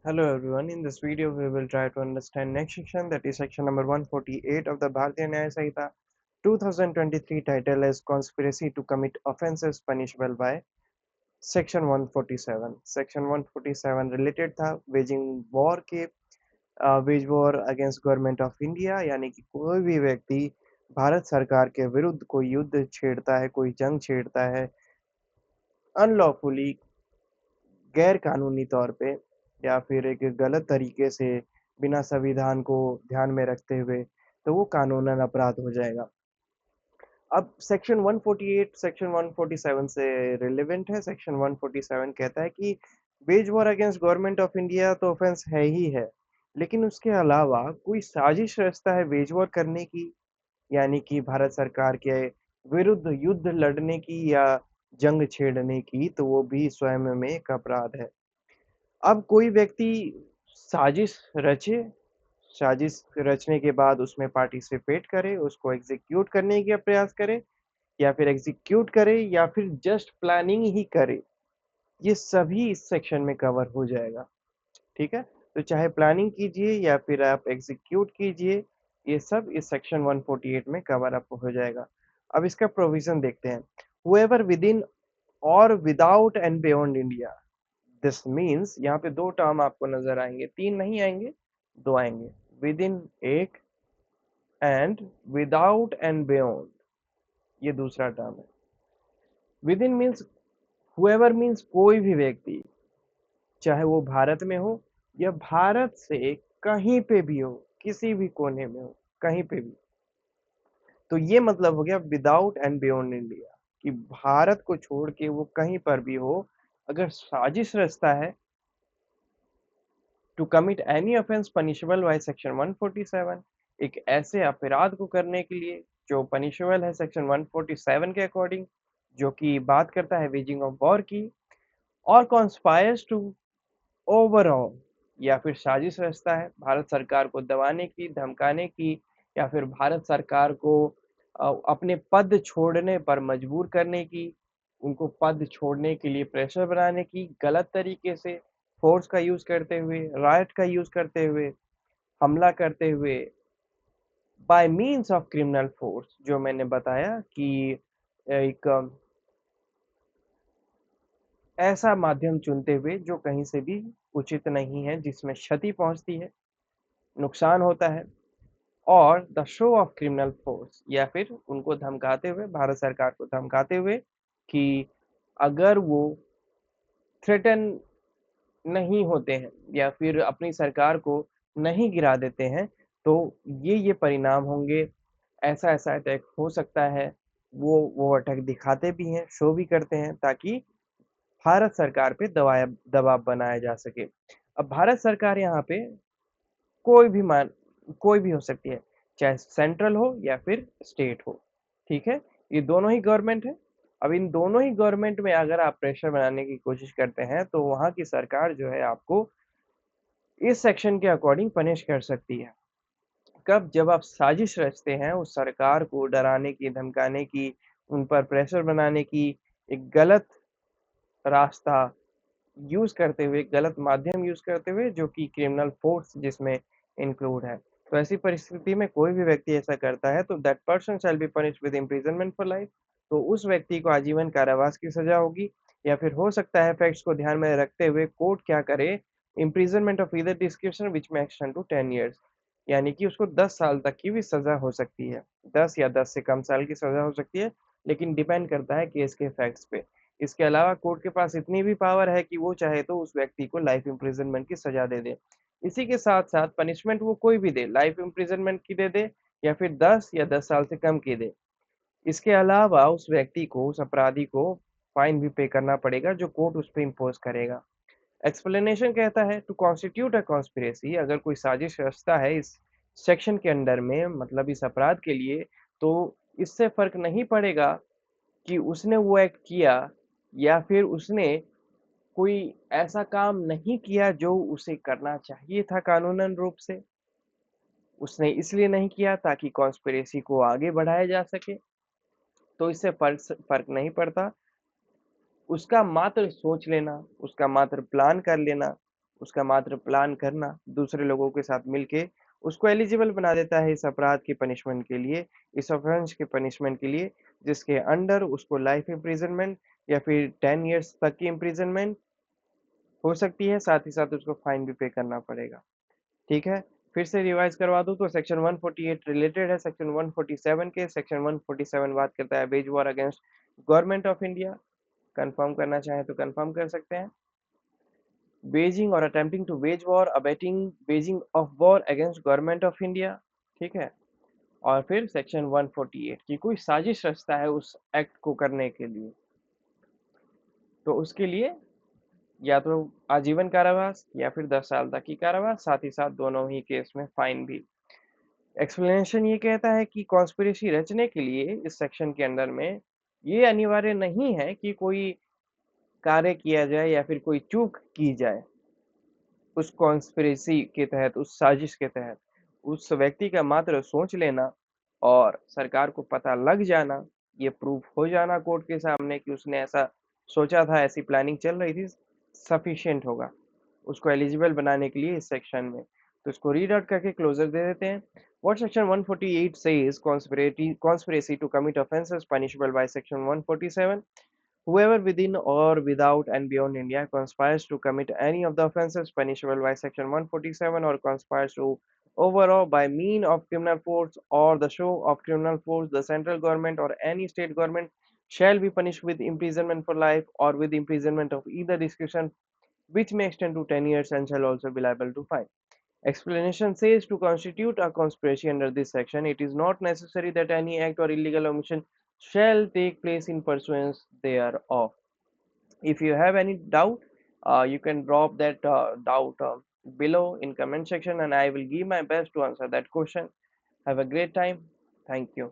Hello everyone, in this video we will try to understand next section, that is section number 148 of the Bharatiya Nyaya Samhita 2023, title is Conspiracy to Commit Offences Punishable by section 147. Section 147 related था waging war के veg war against government of India, यानी कि कोई भी व्यक्ति भारत सरकार के विरुद्ध कोई युद्ध छेड़ता है, कोई जंग छेड़ता है अनलॉफुली, गैर कानूनी तौर पे, या फिर एक गलत तरीके से बिना संविधान को ध्यान में रखते हुए, तो वो कानूनन अपराध हो जाएगा। अब सेक्शन 148 सेक्शन 147 से रिलेवेंट है। सेक्शन 147 कहता है कि veg war against government of India तो ऑफेंस है ही है, लेकिन उसके अलावा कोई साजिश रचता है वेज वॉर करने की, यानी कि भारत सरकार के विरुद्ध युद्ध लड़ने की या जंग छेड़ने की, तो वो भी स्वयं में एक अपराध है। अब कोई व्यक्ति साजिश रचे, साजिश रचने के बाद उसमें पार्टिसिपेट करे, उसको एग्जीक्यूट करने का प्रयास करे, या फिर एग्जीक्यूट करे, या फिर जस्ट प्लानिंग ही करे, ये सभी इस सेक्शन में कवर हो जाएगा। ठीक है, तो चाहे प्लानिंग कीजिए या फिर आप एग्जीक्यूट कीजिए, ये सब इस सेक्शन 148 में कवर अप हो जाएगा। अब इसका प्रोविजन देखते हैं। हुएवर विद इन और without and beyond India, this means यहाँ पे दो टर्म आपको नजर आएंगे, तीन नहीं आएंगे, दो आएंगे। विद इन एक, एंड विदाउट एंड बियॉन्ड ये दूसरा टर्म है। With in means whoever means कोई भी व्यक्ति, चाहे वो भारत में हो या भारत से कहीं पे भी हो, किसी भी कोने में हो, कहीं पे भी। तो ये मतलब हो गया विदाउट एंड बियॉन्ड इंडिया, कि भारत को छोड़ के वो कहीं पर भी हो, अगर साजिश रचता है to commit any offence punishable by section 147, एक ऐसे अपराध को करने के लिए जो पनिशेबल है सेक्शन 147 के अकॉर्डिंग, जो कि बात करता है वेजिंग ऑफ वॉर की, और कॉन्स्पायर्स टू ओवरऑल, या फिर साजिश रचता है भारत सरकार को दबाने की, धमकाने की, या फिर भारत सरकार को अपने पद छोड़ने पर मजबूर करने की, उनको पद छोड़ने के लिए प्रेशर बनाने की, गलत तरीके से फोर्स का यूज करते हुए, राइट का यूज करते हुए, हमला करते हुए, bye means of criminal force, जो मैंने बताया कि एक ऐसा माध्यम चुनते हुए जो कहीं से भी उचित नहीं है, जिसमें क्षति पहुंचती है, नुकसान होता है, और the show off criminal force, या फिर उनको धमकाते हुए, भारत सरकार को धमकाते हुए कि अगर वो थ्रेटन नहीं होते हैं या फिर अपनी सरकार को नहीं गिरा देते हैं, तो ये परिणाम होंगे, ऐसा ऐसा अटैक हो सकता है। वो अटैक दिखाते भी हैं, शो भी करते हैं, ताकि भारत सरकार पे दबाव बनाया जा सके। अब भारत सरकार यहाँ पे कोई भी मान कोई भी हो सकती है, चाहे सेंट्रल हो या फिर स्टेट हो। ठीक है, ये दोनों ही गवर्नमेंट है। अब इन दोनों ही गवर्नमेंट में अगर आप प्रेशर बनाने की कोशिश करते हैं, तो वहां की सरकार जो है आपको इस सेक्शन के अकॉर्डिंग पनिश कर सकती है। कब? जब आप साजिश रचते हैं उस सरकार को डराने की, धमकाने की, उन पर प्रेशर बनाने की, एक गलत रास्ता यूज करते हुए, गलत माध्यम यूज करते हुए, जो कि क्रिमिनल फोर्स जिसमें इंक्लूड है। तो ऐसी परिस्थिति में कोई भी व्यक्ति ऐसा करता है, तो that person shall be punished with imprisonment for life, तो उस व्यक्ति को आजीवन कारावास की सजा होगी। या फिर हो सकता है फैक्ट्स को ध्यान में रखते हुए कोर्ट क्या करे, इम्प्रिजनमेंट ऑफ ईदर डिस्क्रिप्शन विच में एक्सटेंड टू 10 years, यानी कि उसको 10 साल तक की भी सजा हो सकती है, 10 या 10 से कम साल की सजा हो सकती है, लेकिन डिपेंड करता है केस के फैक्ट्स पे। इसके अलावा कोर्ट के पास इतनी भी पावर है कि वो चाहे तो उस व्यक्ति को लाइफ इम्प्रिजनमेंट की सजा दे दे। इसी के साथ साथ पनिशमेंट वो कोई भी दे, लाइफ इम्प्रिजनमेंट की दे दे, या फिर 10 या 10 साल से कम की दे। इसके अलावा उस व्यक्ति को, उस अपराधी को फाइन भी पे करना पड़ेगा, जो कोर्ट उस पर इम्पोज करेगा। एक्सप्लेनेशन कहता है टू कॉन्स्टिट्यूट अ कॉन्स्पिरेसी, अगर कोई साजिश रचता है इस सेक्शन के अंडर में, मतलब इस अपराध के लिए, तो इससे फर्क नहीं पड़ेगा कि उसने वो एक्ट किया या फिर उसने कोई ऐसा काम नहीं किया जो उसे करना चाहिए था कानूनन रूप से। उसने इसलिए नहीं किया ताकि कॉन्स्पिरेसी को आगे बढ़ाया जा सके, तो इससे फर्क नहीं पड़ता। उसका मात्र सोच लेना, उसका मात्र प्लान कर लेना, उसका मात्र प्लान करना दूसरे लोगों के साथ मिलके उसको एलिजिबल बना देता है इस अपराध की पनिशमेंट के लिए, इस ऑफेंस की पनिशमेंट के लिए, जिसके अंडर उसको लाइफ इम्प्रिजनमेंट या फिर 10 इयर्स तक की इम्प्रिजनमेंट हो सकती है, साथ ही साथ उसको फाइन भी पे करना पड़ेगा। ठीक है, फिर से रिवाइज करवा दूं तो सेक्शन 148 रिलेटेड है सेक्शन 147 के। सेक्शन 147 बात करता है veg war against government of India. Confirm करना चाहें तो कंफर्म कर सकते हैं। waging or attempting to wage war, abetting waging of war against government of India. ठीक है, और फिर सेक्शन 148 की कोई साजिश रचता है उस एक्ट को करने के लिए, तो उसके लिए या तो आजीवन कारावास या फिर 10 साल तक की कारावास, साथ ही साथ दोनों ही केस में फाइन भी। एक्सप्लेनेशन ये कहता है कि कॉन्स्पिरेसी रचने के लिए इस सेक्शन के अंदर में ये अनिवार्य नहीं है कि कोई कार्य किया जाए या फिर कोई चूक की जाए। उस कॉन्स्पिरेसी के तहत, उस साजिश के तहत उस व्यक्ति का मात्र सोच लेना और सरकार को पता लग जाना, ये प्रूफ हो जाना कोर्ट के सामने कि उसने ऐसा सोचा था, ऐसी प्लानिंग चल रही थी, सफिशिएंट होगा उसको एलिजिबल बनाने के लिए इस सेक्शन में। तो इसको रीड आउट करके क्लोजर दे देते हैं। What section 148 says conspiracy to commit offences punishable by section 147. Whoever within or without and beyond India conspires to commit any of the offences punishable by section 147 or conspires to overawe by mean of criminal force or the show of criminal force the central government or any state government shall be punished with imprisonment for life or with imprisonment of either description which may extend to 10 years and shall also be liable to fine. Explanation says to constitute a conspiracy under this section, it is not necessary that any act or illegal omission shall take place in pursuance thereof. If you have any doubt, you can drop that doubt below in comment section and I will give my best to answer that question. Have a great time. Thank you.